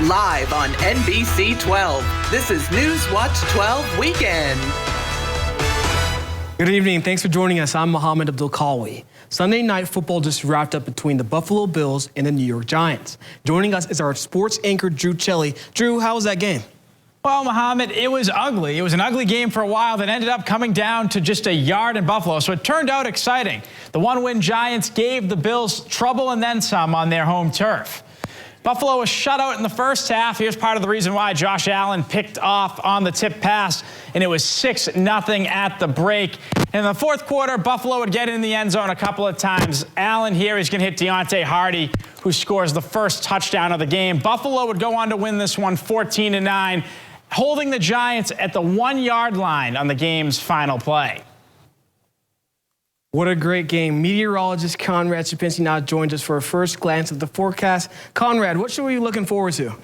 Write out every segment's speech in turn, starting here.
Live on NBC 12, this is Newswatch 12 Weekend. Good evening. Thanks for joining us. I'm Mohammed Abdul-Kawi. Sunday night football just wrapped up between the Buffalo Bills and the New York Giants. Joining us is our sports anchor, Drew Chelly. Drew, how was that game? Well, Mohammed, it was ugly. It was an ugly game for a while that ended up coming down to just a yard in Buffalo, so it turned out exciting. The one-win Giants gave the Bills trouble and then some on their home turf. Buffalo was shut out in the first half. Here's part of the reason why. Josh Allen picked off on the tip pass, and it was 6-0 at the break. In the fourth quarter, Buffalo would get in the end zone a couple of times. Allen here is going to hit Deontay Hardy, who scores the first touchdown of the game. Buffalo would go on to win this one 14-9, holding the Giants at the 1-yard line on the game's final play. What a great game. Meteorologist Conrad Shapinski now joins us for a first glance at the forecast. Conrad, what should we be looking forward to?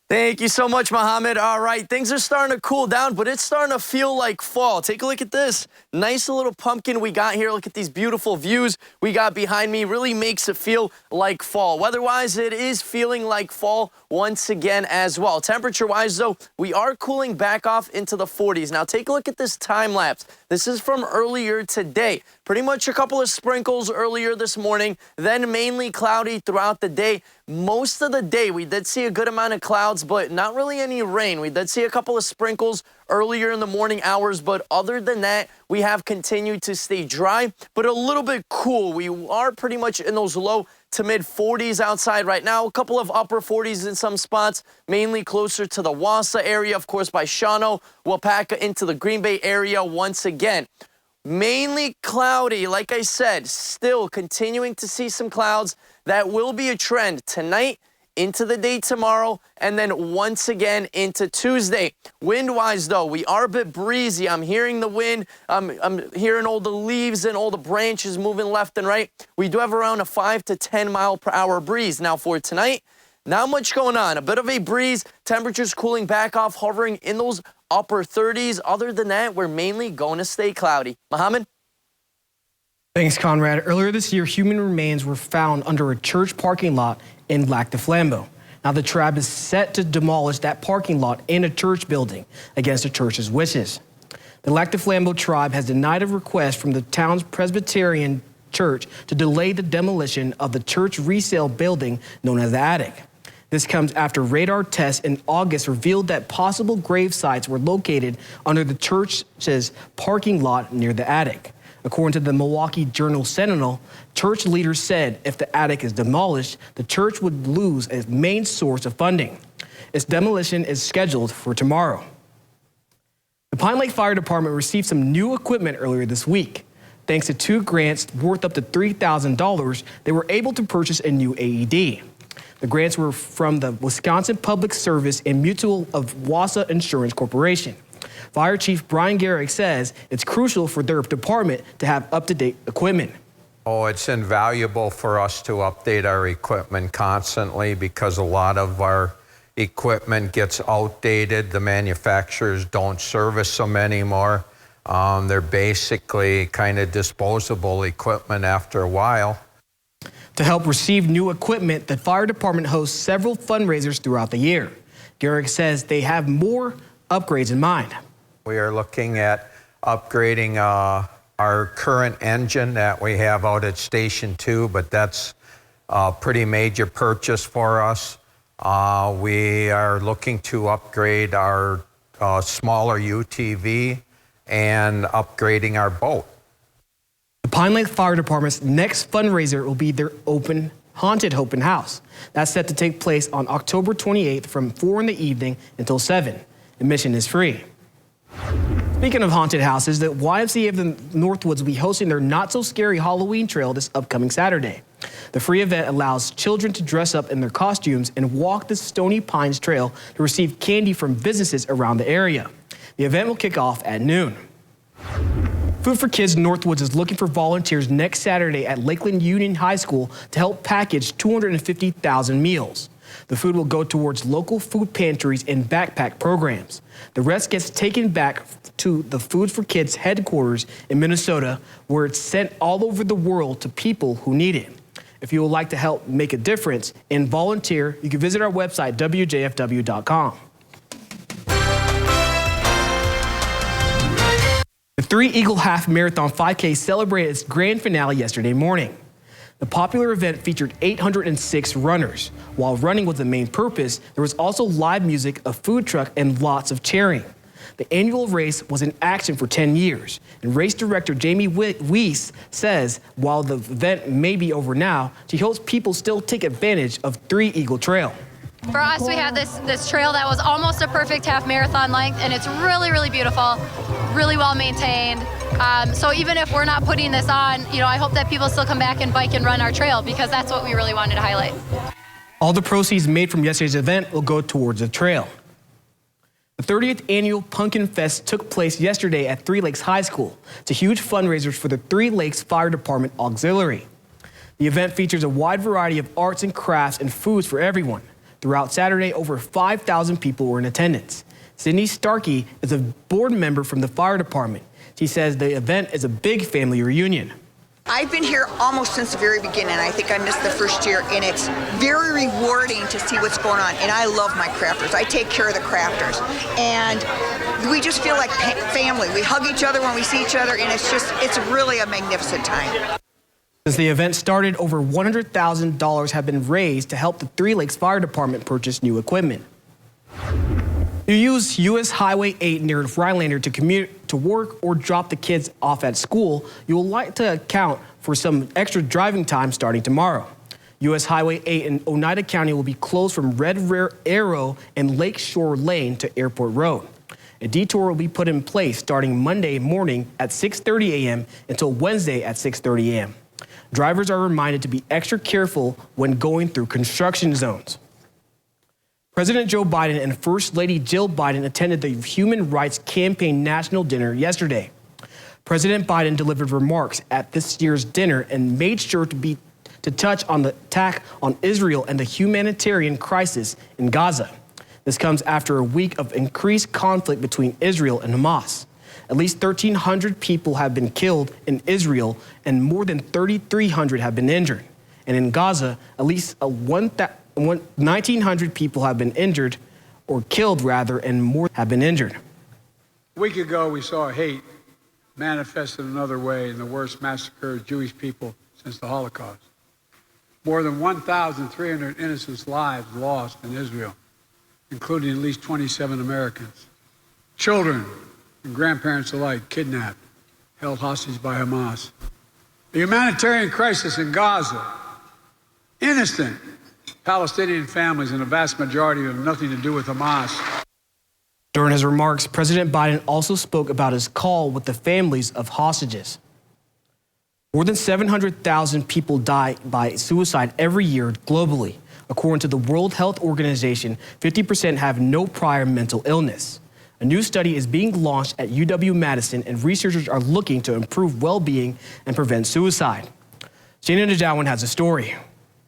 Thank you so much, Mohammed. All right, things are starting to cool down, but it's starting to feel like fall. Take a look at this. Nice little pumpkin we got here. Look at these beautiful views we got behind me. Really makes it feel like fall. Weather-wise, it is feeling like fall once again as well. Temperature-wise, though, we are cooling back off into the 40s. Now, take a look at this time lapse. This is from earlier today. Pretty much a couple of sprinkles earlier this morning, then mainly cloudy throughout the day. Most of the day, we did see a good amount of clouds, but not really any rain. We did see a couple of sprinkles earlier in the morning hours, but other than that, we have continued to stay dry, but a little bit cool. We are pretty much in those low to mid 40s outside right now. A couple of upper 40s in some spots, mainly closer to the Wausau area, of course, by Shawano, Wapaka into the Green Bay area once again. Mainly cloudy, like I said, still continuing to see some clouds. That will be a trend tonight, into the day tomorrow, and then once again into Tuesday. Wind-wise, though, we are a bit breezy. I'm hearing the wind. I'm hearing all the leaves and all the branches moving left and right. We do have around a 5 to 10 mile per hour breeze. Now for tonight, not much going on. A bit of a breeze. Temperatures cooling back off, hovering in those upper 30s. Other than that, we're mainly going to stay cloudy. Mohammed? Thanks, Conrad. Earlier this year, human remains were found under a church parking lot in Lac du Flambeau. Now the tribe is set to demolish that parking lot in a church building against the church's wishes. The Lac du Flambeau tribe has denied a request from the town's Presbyterian church to delay the demolition of the church resale building known as the Attic. This comes after radar tests in August revealed that possible grave sites were located under the church's parking lot near the attic. According to the Milwaukee Journal-Sentinel, church leaders said if the attic is demolished, the church would lose its main source of funding. Its demolition is scheduled for tomorrow. The Pine Lake Fire Department received some new equipment earlier this week. Thanks to 2 grants worth up to $3,000, they were able to purchase a new AED. The grants were from the Wisconsin Public Service and Mutual of Wausau Insurance Corporation. Fire Chief Brian Garrick says it's crucial for their department to have up-to-date equipment. Oh, it's invaluable for us to update our equipment constantly because a lot of our equipment gets outdated. The manufacturers don't service them anymore. They're basically kind of disposable equipment after a while. To help receive new equipment, the fire department hosts several fundraisers throughout the year. Garrick says they have more upgrades in mind. We are looking at upgrading our current engine that we have out at Station 2, but that's a pretty major purchase for us. We are looking to upgrade our smaller UTV and upgrading our boat. The Pine Lake Fire Department's next fundraiser will be their haunted open house. That's set to take place on October 28th from 4 in the evening until 7. Admission is free. Speaking of haunted houses, the YMCA of the Northwoods will be hosting their not-so-scary Halloween trail this upcoming Saturday. The free event allows children to dress up in their costumes and walk the Stony Pines Trail to receive candy from businesses around the area. The event will kick off at noon. Food for Kids Northwoods is looking for volunteers next Saturday at Lakeland Union High School to help package 250,000 meals. The food will go towards local food pantries and backpack programs. The rest gets taken back to the Food for Kids headquarters in Minnesota, where it's sent all over the world to people who need it. If you would like to help make a difference and volunteer, you can visit our website, wjfw.com. The Three Eagle Half Marathon 5K celebrated its grand finale yesterday morning. The popular event featured 806 runners. While running was the main purpose, there was also live music, a food truck, and lots of cheering. The annual race was in action for 10 years, and race director Jamie Weiss says while the event may be over now, she hopes people still take advantage of Three Eagle Trail. For us, we had this trail that was almost a perfect half marathon length, and it's really, really beautiful, really well maintained. So even if we're not putting this on, I hope that people still come back and bike and run our trail, because that's what we really wanted to highlight. All the proceeds made from yesterday's event will go towards the trail. The 30th annual Pumpkin Fest took place yesterday at Three Lakes High School. It's a huge fundraiser for the Three Lakes Fire Department Auxiliary. The event features a wide variety of arts and crafts and foods for everyone. Throughout Saturday, over 5,000 people were in attendance. Sydney Starkey is a board member from the fire department. She says the event is a big family reunion. I've been here almost since the very beginning. I think I missed the first year, and it's very rewarding to see what's going on. And I love my crafters. I take care of the crafters. And we just feel like family. We hug each other when we see each other, and it's really a magnificent time. Since the event started, over $100,000 have been raised to help the Three Lakes Fire Department purchase new equipment. You use U.S. Highway 8 near Rhinelander to commute to work or drop the kids off at school, you will like to account for some extra driving time starting tomorrow. U.S. Highway 8 in Oneida County will be closed from Red Arrow and Lakeshore Lane to Airport Road. A detour will be put in place starting Monday morning at 6:30 a.m. until Wednesday at 6:30 a.m. Drivers are reminded to be extra careful when going through construction zones. President Joe Biden and First Lady Jill Biden attended the Human Rights Campaign National Dinner yesterday. President Biden delivered remarks at this year's dinner and made sure to touch on the attack on Israel and the humanitarian crisis in Gaza. This comes after a week of increased conflict between Israel and Hamas. At least 1,300 people have been killed in Israel and more than 3,300 have been injured. And in Gaza, at least 1,900 people have been injured, or killed rather, and more have been injured. A week ago, we saw hate manifested another way in the worst massacre of Jewish people since the Holocaust. More than 1,300 innocent lives lost in Israel, including at least 27 Americans. Children and grandparents alike kidnapped, held hostage by Hamas. The humanitarian crisis in Gaza, innocent Palestinian families, and a vast majority have nothing to do with Hamas. During his remarks, President Biden also spoke about his call with the families of hostages. More than 700,000 people die by suicide every year globally. According to the World Health Organization, 50% have no prior mental illness. A new study is being launched at UW-Madison, and researchers are looking to improve well-being and prevent suicide. Jana Najawan has a story.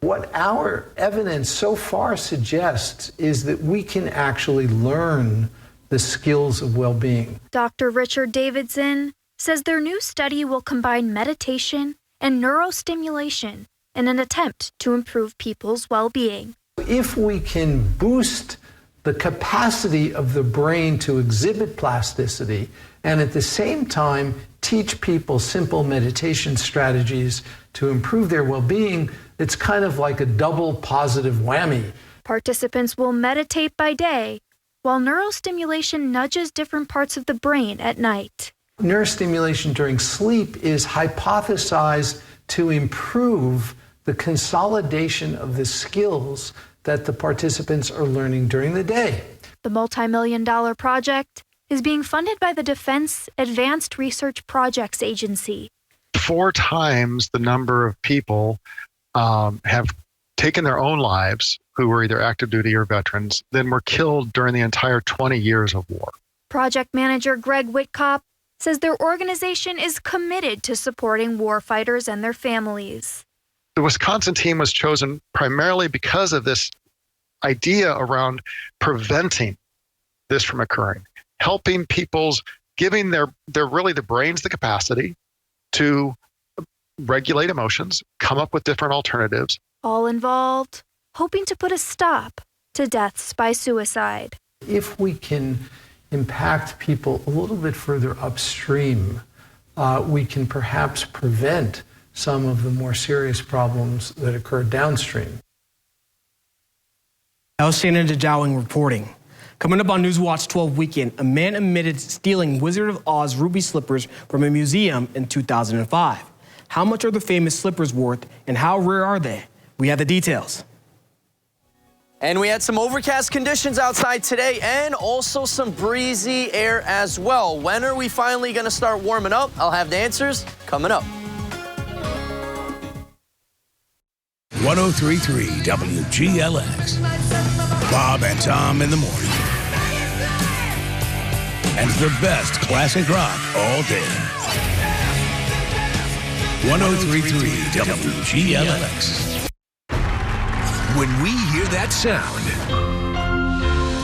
What our evidence so far suggests is that we can actually learn the skills of well-being. Dr. Richard Davidson says their new study will combine meditation and neurostimulation in an attempt to improve people's well-being. If we can boost the capacity of the brain to exhibit plasticity and at the same time teach people simple meditation strategies to improve their well-being, it's kind of like a double positive whammy. Participants will meditate by day, while neurostimulation nudges different parts of the brain at night. Neurostimulation during sleep is hypothesized to improve the consolidation of the skills that the participants are learning during the day. The multi-million-dollar project is being funded by the Defense Advanced Research Projects Agency. 4 times the number of people have taken their own lives who were either active duty or veterans than were killed during the entire 20 years of war. Project manager Greg Whitkop says their organization is committed to supporting warfighters and their families. The Wisconsin team was chosen primarily because of this idea around preventing this from occurring, helping people's, giving their really the brains the capacity to regulate emotions, come up with different alternatives. All involved, hoping to put a stop to deaths by suicide. If we can impact people a little bit further upstream, we can perhaps prevent some of the more serious problems that occur downstream. That was Shannon DeJowing reporting. Coming up on Newswatch 12 Weekend, a man admitted stealing Wizard of Oz ruby slippers from a museum in 2005. How much are the famous slippers worth, and how rare are they? We have the details. And we had some overcast conditions outside today and also some breezy air as well. When are we finally going to start warming up? I'll have the answers coming up. 103.3 WGLX. Bob and Tom in the morning. And the best classic rock all day. 103.3 WGLX. When we hear that sound,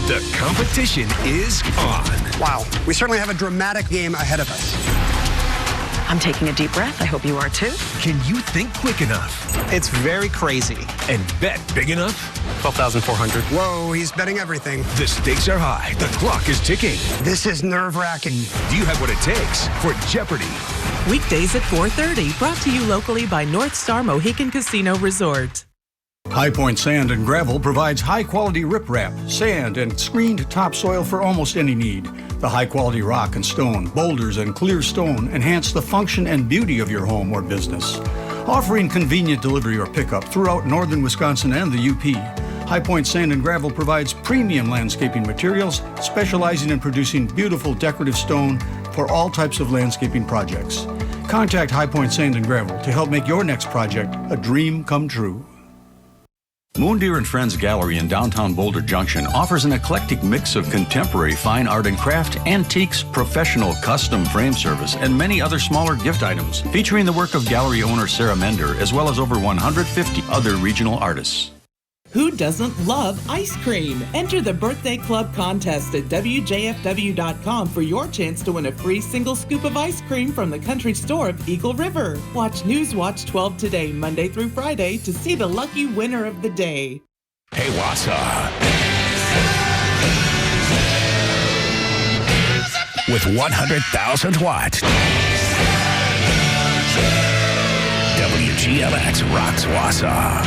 the competition is on. Wow, we certainly have a dramatic game ahead of us. I'm taking a deep breath. I hope you are too. Can you think quick enough? It's very crazy. And bet big enough? 12,400. Whoa, he's betting everything. The stakes are high. The clock is ticking. This is nerve-wracking. Do you have what it takes for Jeopardy? Weekdays at 4:30, brought to you locally by North Star Mohican Casino Resort. High Point Sand and Gravel provides high-quality riprap, sand, and screened topsoil for almost any need. The high-quality rock and stone, boulders, and clear stone enhance the function and beauty of your home or business. Offering convenient delivery or pickup throughout northern Wisconsin and the UP, High Point Sand and Gravel provides premium landscaping materials, specializing in producing beautiful decorative stone for all types of landscaping projects. Contact High Point Sand and Gravel to help make your next project a dream come true. Moondeer and Friends Gallery in downtown Boulder Junction offers an eclectic mix of contemporary fine art and craft, antiques, professional custom frame service, and many other smaller gift items, featuring the work of gallery owner Sarah Mender, as well as over 150 other regional artists. Who doesn't love ice cream? Enter the Birthday Club contest at WJFW.com for your chance to win a free single scoop of ice cream from the country store of Eagle River. Watch Newswatch 12 today, Monday through Friday, to see the lucky winner of the day. Hey, Wausau. With 100,000 watts. WGLX rocks Wausau.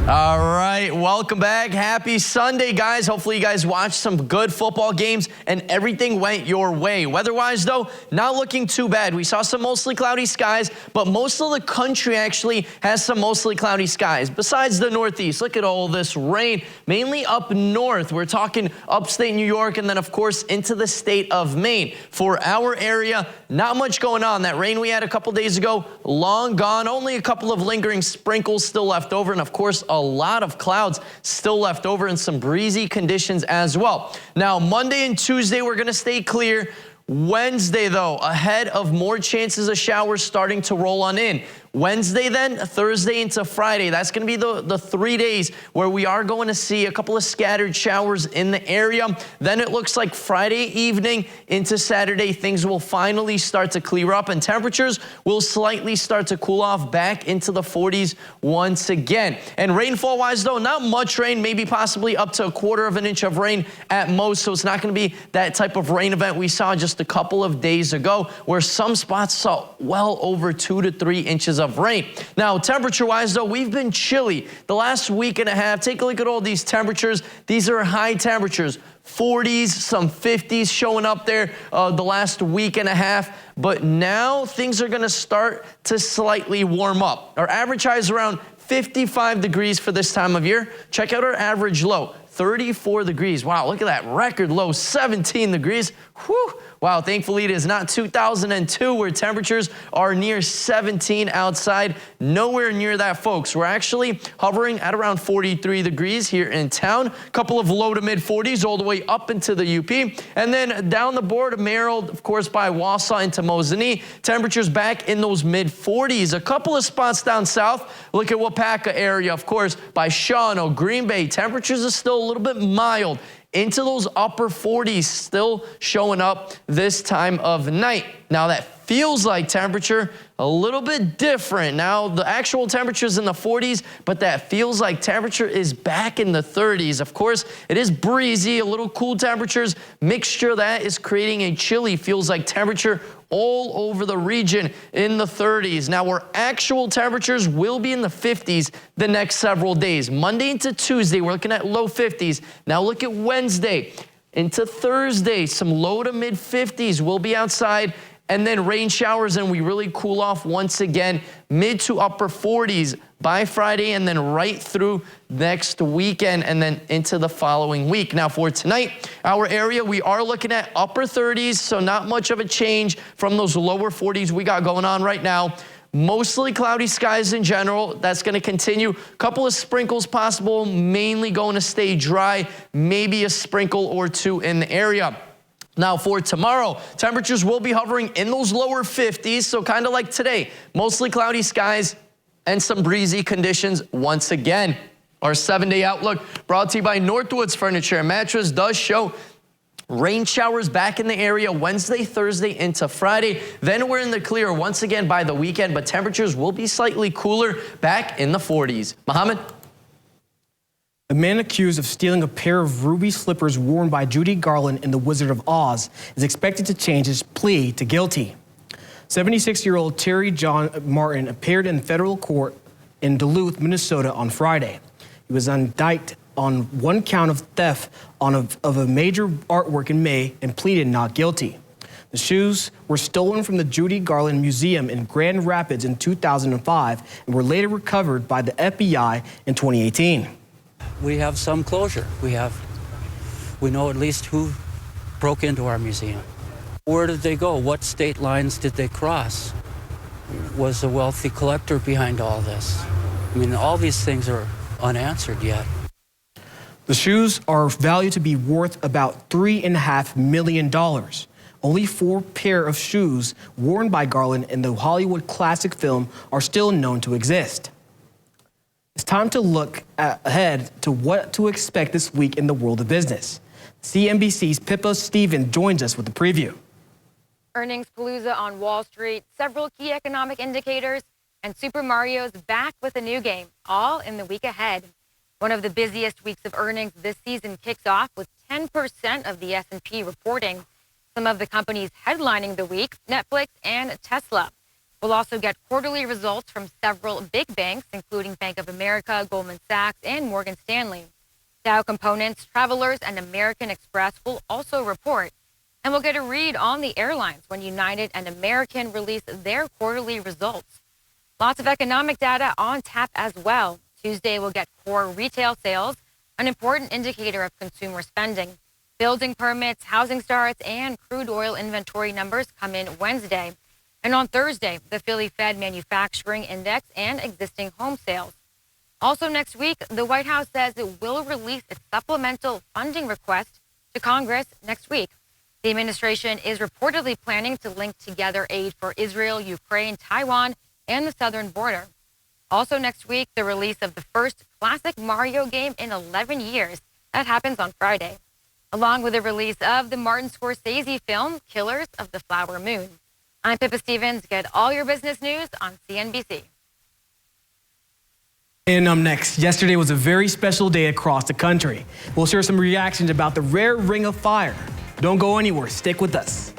All right, welcome back. Happy Sunday, guys. Hopefully you guys watched some good football games and everything went your way. Weather-wise, though, not looking too bad. We saw some mostly cloudy skies, but most of the country actually has some mostly cloudy skies. Besides the Northeast, look at all this rain, mainly up north. We're talking upstate New York and then, of course, into the state of Maine. For our area, not much going on. That rain we had a couple days ago, long gone. Only a couple of lingering sprinkles still left over, and, of course, a lot of clouds still left over and some breezy conditions as well. Now, Monday and Tuesday, we're going to stay clear. Wednesday, though, ahead of more chances of showers starting to roll on in. Wednesday, then, Thursday into Friday. That's going to be the 3 days where we are going to see a couple of scattered showers in the area. Then it looks like Friday evening into Saturday, things will finally start to clear up and temperatures will slightly start to cool off back into the 40s once again. And rainfall-wise, though, not much rain, maybe possibly up to 1/4 of an inch of rain at most. So it's not going to be that type of rain event we saw just a couple of days ago, where some spots saw well over 2 to 3 inches of rain. Now, temperature-wise, though, we've been chilly the last week and a half. Take a look at all these temperatures. These are high temperatures. 40s, some 50s showing up there the last week and a half. But now things are going to start to slightly warm up. Our average high is around 55 degrees for this time of year. Check out our average low, 34 degrees. Wow, look at that record low, 17 degrees. Whew. Wow, thankfully it is not 2002 where temperatures are near 17 outside. Nowhere near that, folks. We're actually hovering at around 43 degrees here in town. A couple of low to mid 40s all the way up into the UP. And then down the board, Merrill, of course, by Wausau into Mosinee. Temperatures back in those mid 40s. A couple of spots down south. Look at Wapaka area, of course, by Shawano, Green Bay. Temperatures are still a little bit mild. Into those upper 40s still showing up this time of night. Now that feels like temperature, a little bit different. Now, the actual temperature is in the 40s, but that feels like temperature is back in the 30s. Of course, it is breezy, a little cool temperatures. Mixture of that is creating a chilly, feels like temperature all over the region in the 30s. Now, our actual temperatures will be in the 50s the next several days. Monday into Tuesday, we're looking at low 50s. Now, look at Wednesday into Thursday, some low to mid 50s. We'll be outside, and then rain showers, and we really cool off once again, mid to upper 40s by Friday, and then right through next weekend, and then into the following week. Now, for tonight, our area, we are looking at upper 30s, so not much of a change from those lower 40s we got going on right now. Mostly cloudy skies in general. That's going to continue. Couple of sprinkles possible, mainly going to stay dry, maybe a sprinkle or two in the area. Now, for tomorrow, temperatures will be hovering in those lower 50s, so kind of like today, mostly cloudy skies and some breezy conditions once again. Our 7-day outlook brought to you by Northwoods Furniture and Mattress does show rain showers back in the area Wednesday, Thursday into Friday. Then we're in the clear once again by the weekend, but temperatures will be slightly cooler back in the 40s. Mohammed? The man accused of stealing a pair of ruby slippers worn by Judy Garland in The Wizard of Oz is expected to change his plea to guilty. 76-year-old Terry John Martin appeared in federal court in Duluth, Minnesota on Friday. He was indicted on one count of theft of a major artwork in May and pleaded not guilty. The shoes were stolen from the Judy Garland Museum in Grand Rapids in 2005 and were later recovered by the FBI in 2018. We have some closure. We know at least who broke into our museum. Where did they go? What state lines did they cross? Was a wealthy collector behind all this? I mean, all these things are unanswered yet. The shoes are valued to be worth about $3.5 million. Only 4 pair of shoes worn by Garland in the Hollywood classic film are still known to exist. It's time to look ahead to what to expect this week in the world of business. CNBC's Pippa Stevens joins us with a preview. Earnings palooza on Wall Street, several key economic indicators, and Super Mario's back with a new game, all in the week ahead. One of the busiest weeks of earnings this season kicks off with 10% of the S&P reporting. Some of the companies headlining the week, Netflix and Tesla. We'll also get quarterly results from several big banks, including Bank of America, Goldman Sachs, and Morgan Stanley. Dow Components, Travelers, and American Express will also report. And we'll get a read on the airlines when United and American release their quarterly results. Lots of economic data on tap as well. Tuesday, we'll get core retail sales, an important indicator of consumer spending. Building permits, housing starts, and crude oil inventory numbers come in Wednesday. And on Thursday, the Philly Fed Manufacturing Index and existing home sales. Also next week, the White House says it will release its supplemental funding request to Congress next week. The administration is reportedly planning to link together aid for Israel, Ukraine, Taiwan, and the southern border. Also next week, the release of the first classic Mario game in 11 years. That happens on Friday, along with the release of the Martin Scorsese film, Killers of the Flower Moon. I'm Pippa Stevens. Get all your business news on CNBC. And next, yesterday was a very special day across the country. We'll share some reactions about the rare ring of fire. Don't go anywhere. Stick with us.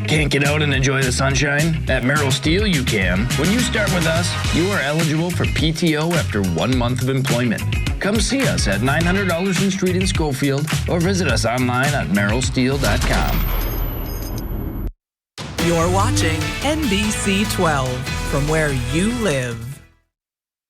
Can't get out and enjoy the sunshine? At Merrill Steel, you can. When you start with us, you are eligible for PTO after 1 month of employment. Come see us at 900 Alderson Street in Schofield or visit us online at merrillsteel.com. You're watching NBC 12 from where you live.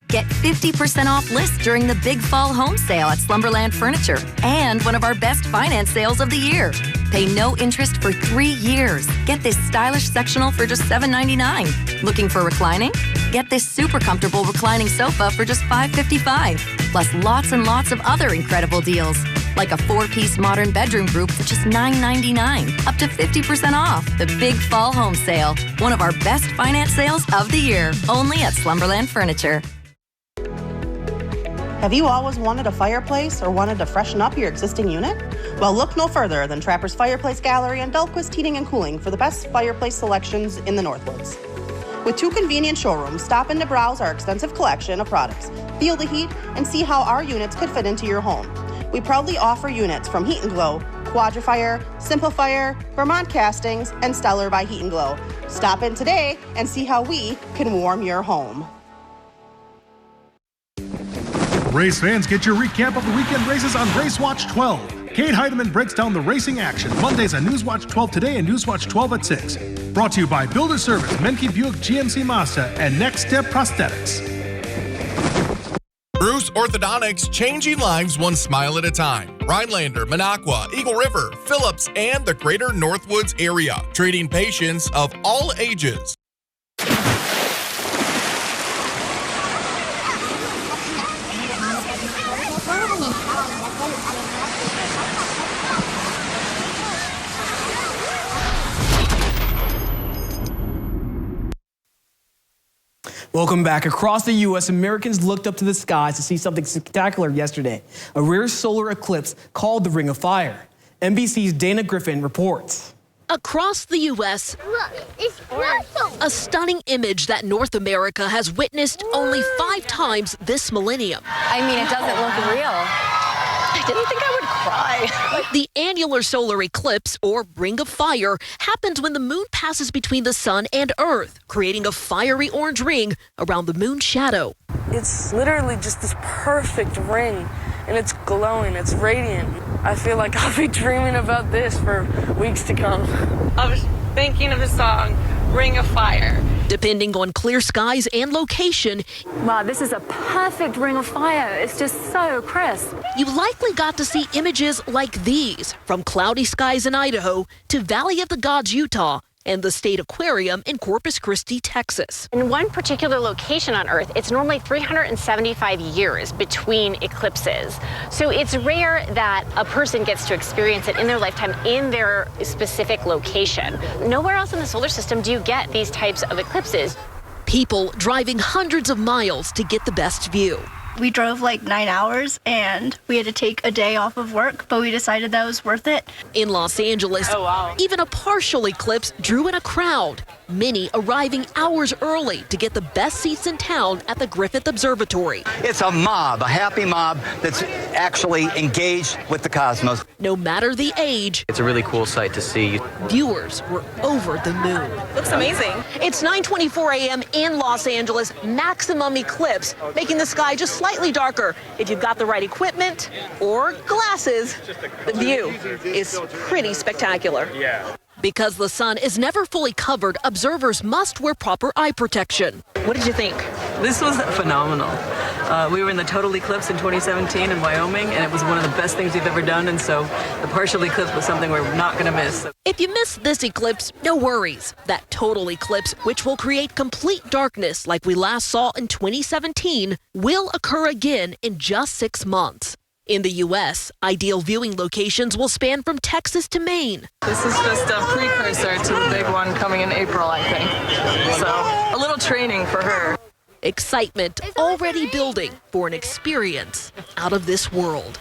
Get 50% off lists during the Big Fall Home Sale at Slumberland Furniture and one of our best finance sales of the year. Pay no interest for 3 years. Get this stylish sectional for just $7.99. Looking for reclining? Get this super comfortable reclining sofa for just $5.55. Plus lots and lots of other incredible deals. Like a 4-piece modern bedroom group for just $9.99. Up to 50% off. The Big Fall Home Sale. One of our best finance sales of the year. Only at Slumberland Furniture. Have you always wanted a fireplace or wanted to freshen up your existing unit? Well, look no further than Trapper's Fireplace Gallery and Dahlquist Heating and Cooling for the best fireplace selections in the Northwoods. With 2 convenient showrooms, stop in to browse our extensive collection of products, feel the heat, and see how our units could fit into your home. We proudly offer units from Heat and Glow, Quadrifier, Simplifier, Vermont Castings, and Stellar by Heat and Glow. Stop in today and see how we can warm your home. Race fans, get your recap of the weekend races on Racewatch 12. Kate Heidemann breaks down the racing action Mondays on Newswatch 12 Today and Newswatch 12 at 6. Brought to you by Builder Service, Menke Buick GMC Mazda, and Next Step Prosthetics. Bruce Orthodontics, changing lives one smile at a time. Rhinelander, Minocqua, Eagle River, Phillips, and the greater Northwoods area. Treating patients of all ages. Welcome back. Across the U.S., Americans looked up to the skies to see something spectacular yesterday, a rare solar eclipse called the Ring of Fire. NBC's Dana Griffin reports. Across the U.S., a stunning image that North America has witnessed only 5 times this millennium. I mean, it doesn't look real. I didn't think I would cry. The annular solar eclipse, or Ring of Fire, happens when the moon passes between the sun and Earth, creating a fiery orange ring around the moon's shadow. It's literally just this perfect ring, and it's glowing, it's radiant. I feel like I'll be dreaming about this for weeks to come. I was thinking of a song, Ring of Fire. Depending on clear skies and location, wow, this is a perfect ring of fire. It's just so crisp. You likely got to see images like these, from cloudy skies in Idaho to Valley of the Gods, Utah, and the State Aquarium in Corpus Christi, Texas. In one particular location on Earth, it's normally 375 years between eclipses. So it's rare that a person gets to experience it in their lifetime in their specific location. Nowhere else in the solar system do you get these types of eclipses. People driving hundreds of miles to get the best view. We drove like 9 hours and we had to take a day off of work, but we decided that was worth it. In Los Angeles, even a partial eclipse drew in a crowd, many arriving hours early to get the best seats in town at the Griffith Observatory. It's a mob, a happy mob that's actually engaged with the cosmos. No matter the age, it's a really cool sight to see. Viewers were over the moon. Looks amazing. It's 9:24 a.m. in Los Angeles, maximum eclipse, making the sky just slightly darker. If you've got the right equipment or glasses, the view is pretty spectacular. Yeah. Because the sun is never fully covered, observers must wear proper eye protection. What did you think? This was phenomenal. We were in the total eclipse in 2017 in Wyoming, and it was one of the best things we've ever done, and so the partial eclipse was something we're not going to miss. If you miss this eclipse, no worries. That total eclipse, which will create complete darkness like we last saw in 2017, will occur again in just 6 months. In the U.S., ideal viewing locations will span from Texas to Maine. This is just a precursor to the big one coming in April, I think. So, a little training for her. Excitement already building for an experience out of this world.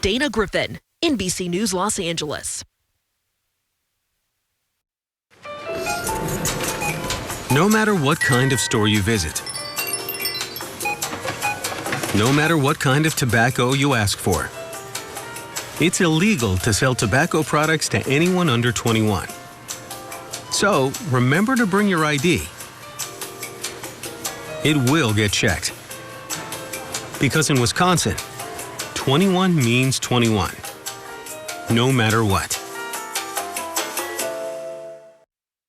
Dana Griffin, NBC News, Los Angeles. No matter what kind of store you visit, no matter what kind of tobacco you ask for, it's illegal to sell tobacco products to anyone under 21. So, remember to bring your ID. It will get checked. Because in Wisconsin, 21 means 21. No matter what.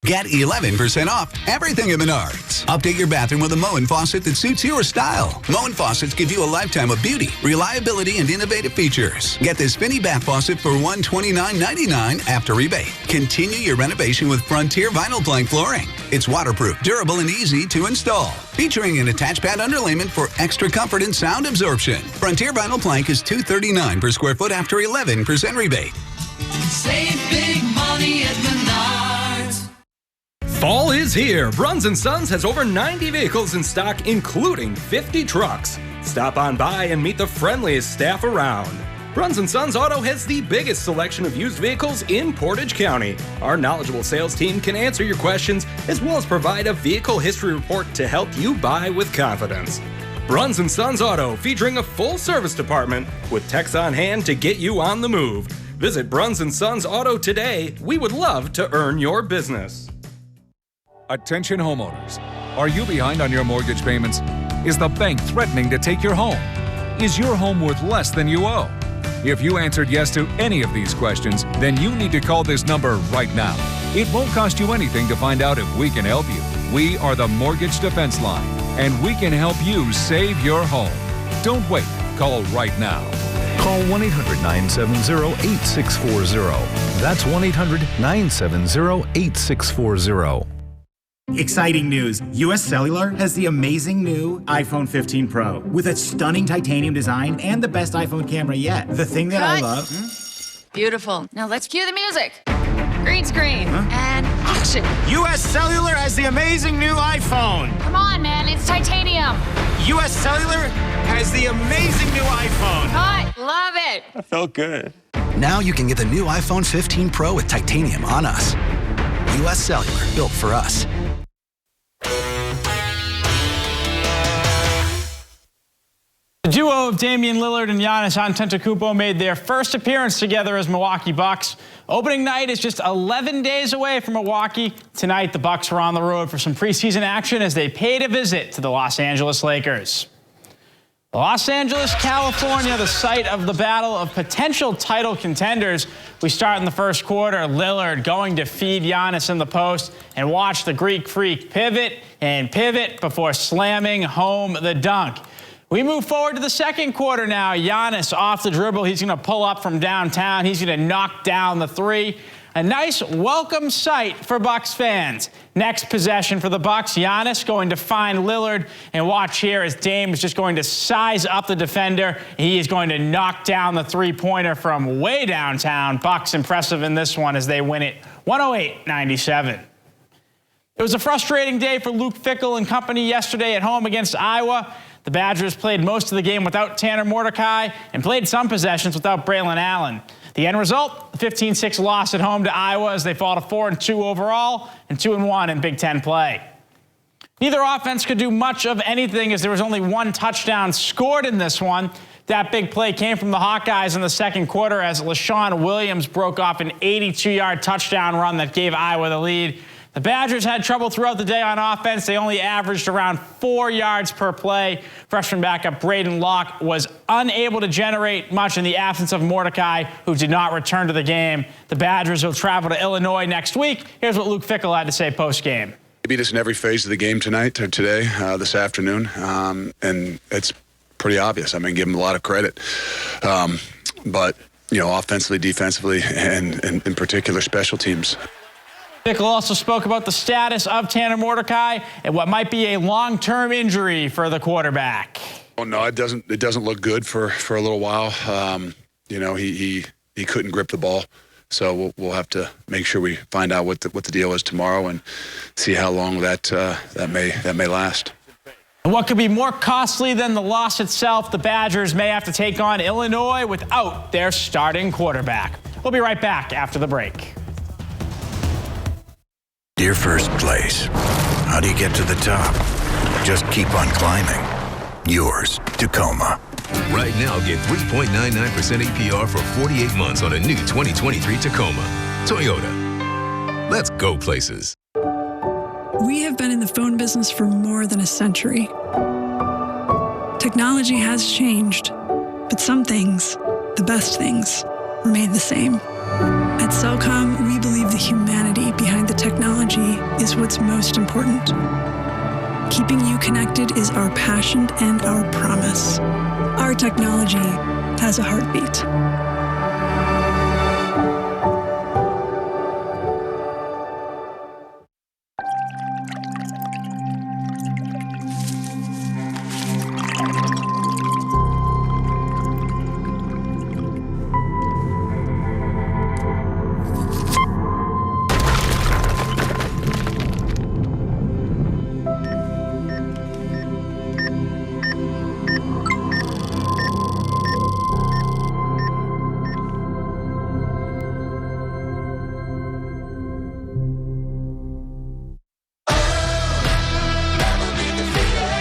Get 11% off everything at Menards. Update your bathroom with a Moen faucet that suits your style. Moen faucets give you a lifetime of beauty, reliability, and innovative features. Get this Spinny bath faucet for $129.99 after rebate. Continue your renovation with Frontier vinyl plank flooring. It's waterproof, durable, and easy to install. Featuring an attached pad underlayment for extra comfort and sound absorption. Frontier vinyl plank is $239 per square foot after 11% rebate. Save big money at Menards. Fall is here. Bruns & Sons has over 90 vehicles in stock, including 50 trucks. Stop on by and meet the friendliest staff around. Bruns & Sons Auto has the biggest selection of used vehicles in Portage County. Our knowledgeable sales team can answer your questions as well as provide a vehicle history report to help you buy with confidence. Bruns & Sons Auto, featuring a full service department with techs on hand to get you on the move. Visit Bruns & Sons Auto today. We would love to earn your business. Attention homeowners. Are you behind on your mortgage payments? Is the bank threatening to take your home? Is your home worth less than you owe? If you answered yes to any of these questions, then you need to call this number right now. It won't cost you anything to find out if we can help you. We are the Mortgage Defense Line, and we can help you save your home. Don't wait. Call right now. Call 1-800-970-8640. That's 1-800-970-8640. Exciting news. US Cellular has the amazing new iPhone 15 Pro with a stunning titanium design and the best iPhone camera yet. The thing that I love... Beautiful. Now let's cue the music. Green screen. And action. US Cellular has the amazing new iPhone. Come on, man. It's titanium. US Cellular has the amazing new iPhone. Cut. Love it. That felt good. Now you can get the new iPhone 15 Pro with titanium on us. US Cellular, built for us. The duo of Damian Lillard and Giannis Antetokounmpo made their first appearance together as Milwaukee Bucks. Opening night is just 11 days away from Milwaukee. Tonight, the Bucks are on the road for some preseason action as they paid a visit to the Los Angeles Lakers. Los Angeles, California, the site of the battle of potential title contenders. We start in the first quarter. Lillard going to feed Giannis in the post and watch the Greek Freak pivot and pivot before slamming home the dunk. We move forward to the second quarter now. Giannis off the dribble. He's going to pull up from downtown. He's going to knock down the three. A nice welcome sight for Bucks fans. Next possession for the Bucks. Giannis going to find Lillard. And watch here as Dame is just going to size up the defender. He is going to knock down the three-pointer from way downtown. Bucks impressive in this one as they win it 108-97. It was a frustrating day for Luke Fickell and company yesterday at home against Iowa. The Badgers played most of the game without Tanner Mordecai and played some possessions without Braylon Allen. The end result, a 15-6 loss at home to Iowa as they fall to 4-2 overall and 2-1 in Big Ten play. Neither offense could do much of anything as there was only one touchdown scored in this one. That big play came from the Hawkeyes in the second quarter as LaShawn Williams broke off an 82-yard touchdown run that gave Iowa the lead. The Badgers had trouble throughout the day on offense. They only averaged around 4 yards per play. Freshman backup Braden Locke was unable to generate much in the absence of Mordecai, who did not return to the game. The Badgers will travel to Illinois next week. Here's what Luke Fickell had to say post-game. They beat us in every phase of the game tonight, or today, this afternoon, and it's pretty obvious. I mean, give them a lot of credit. But, you know, offensively, defensively, and in particular, special teams. Fickell also spoke about the status of Tanner Mordecai and what might be a long-term injury for the quarterback. Oh no, it doesn't look good for a little while. You know, he couldn't grip the ball, so we'll have to make sure we find out what the deal is tomorrow and see how long that may last. And what could be more costly than the loss itself? The Badgers may have to take on Illinois without their starting quarterback. We'll be right back after the break. Dear first place, how do you get to the top? Just keep on climbing. Yours, Tacoma. Right now, get 3.99% APR for 48 months on a new 2023 Tacoma. Toyota. Let's go places. We have been in the phone business for more than a century. Technology has changed, but some things, the best things, remain the same. At Cellcom, we believe the humanity behind the technology is what's most important. Keeping you connected is our passion and our promise. Our technology has a heartbeat.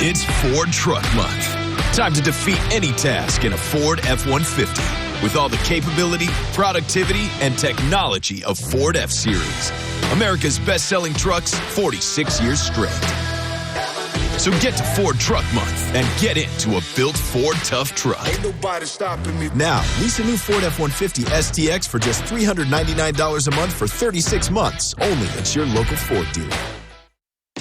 It's Ford Truck Month. Time to defeat any task in a Ford F-150 with all the capability, productivity, and technology of Ford F-Series. America's best-selling trucks 46 years straight. So get to Ford Truck Month and get into a built Ford tough truck. Ain't nobody stopping me. Now, lease a new Ford F-150 STX for just $399 a month for 36 months, only at your local Ford dealer.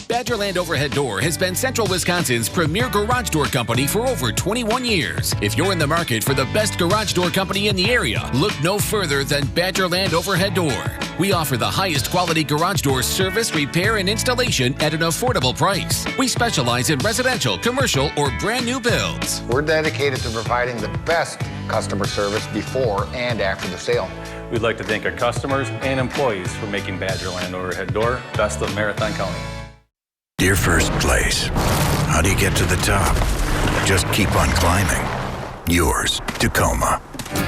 Badgerland Overhead Door has been Central Wisconsin's premier garage door company for over 21 years. If you're in the market for the best garage door company in the area, look no further than Badgerland Overhead Door. We offer the highest quality garage door service, repair, and installation at an affordable price. We specialize in residential, commercial, or brand new builds. We're dedicated to providing the best customer service before and after the sale. We'd like to thank our customers and employees for making Badgerland Overhead Door best of Marathon County. Dear first place, how do you get to the top? Just keep on climbing. Yours, Tacoma.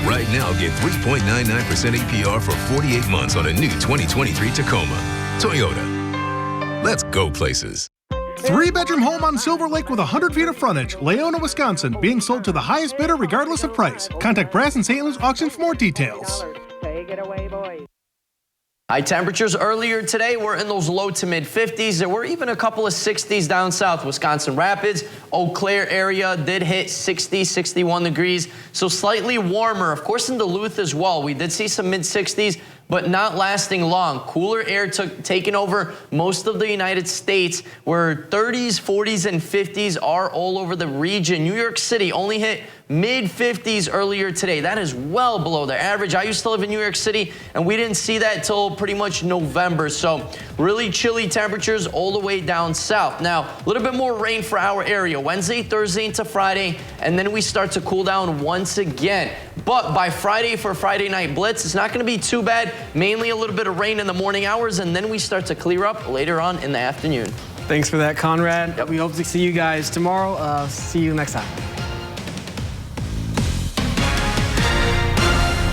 Right now, get 3.99% APR for 48 months on a new 2023 Tacoma. Toyota. Let's go places. 3-bedroom home on Silver Lake with 100 feet of frontage, Leona, Wisconsin, being sold to the highest bidder regardless of price. Contact Brass and St. Louis Auction for more details. Take it away, boys. High temperatures earlier today were in those low to mid 50s. There were even a couple of 60s down south. Wisconsin Rapids, Eau Claire area did hit 60, 61 degrees. So slightly warmer. Of course, in Duluth as well. We did see some mid 60s, but not lasting long. Cooler air taking over most of the United States, where 30s, 40s, and 50s are all over the region. New York City only hit mid 50s earlier today. That is well below the average. I used to live in New York City, and we didn't see that till pretty much November. So really chilly temperatures all the way down south. Now, a little bit more rain for our area. Wednesday, Thursday into Friday, and then we start to cool down once again. But by Friday for Friday Night Blitz, it's not going to be too bad. Mainly a little bit of rain in the morning hours, and then we start to clear up later on in the afternoon. Thanks for that, Conrad. Yep. We hope to see you guys tomorrow. See you next time.